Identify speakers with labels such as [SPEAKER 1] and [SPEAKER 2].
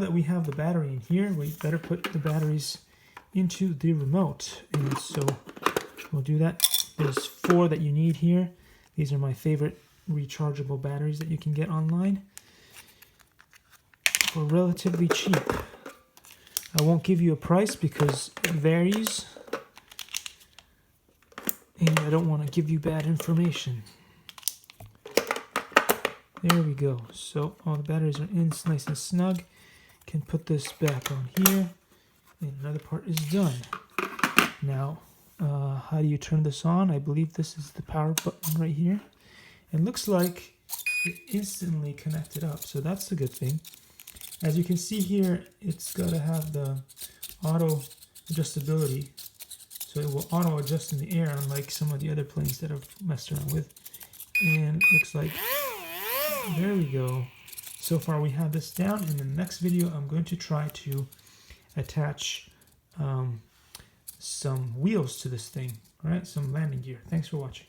[SPEAKER 1] That we have the battery in here, we better put the batteries into the remote, and so we'll do that. There's 4 that you need here. These are my favorite rechargeable batteries that you can get online for relatively cheap. I won't give you a price because it varies, and I don't want to give you bad information. There we go. So all the batteries are in nice and snug. Can put this back on here, and another part is done. Now, how do you turn this on? I believe this is the power button right here. It looks like it instantly connected up, so that's a good thing. As you can see here, it's got to have the auto adjustability, so it will auto adjust in the air, unlike some of the other planes that I've messed around with. And looks like, there we go. So far we have this down. In the next video I'm going to try to attach some wheels to this thing, all right? Some landing gear. Thanks for watching.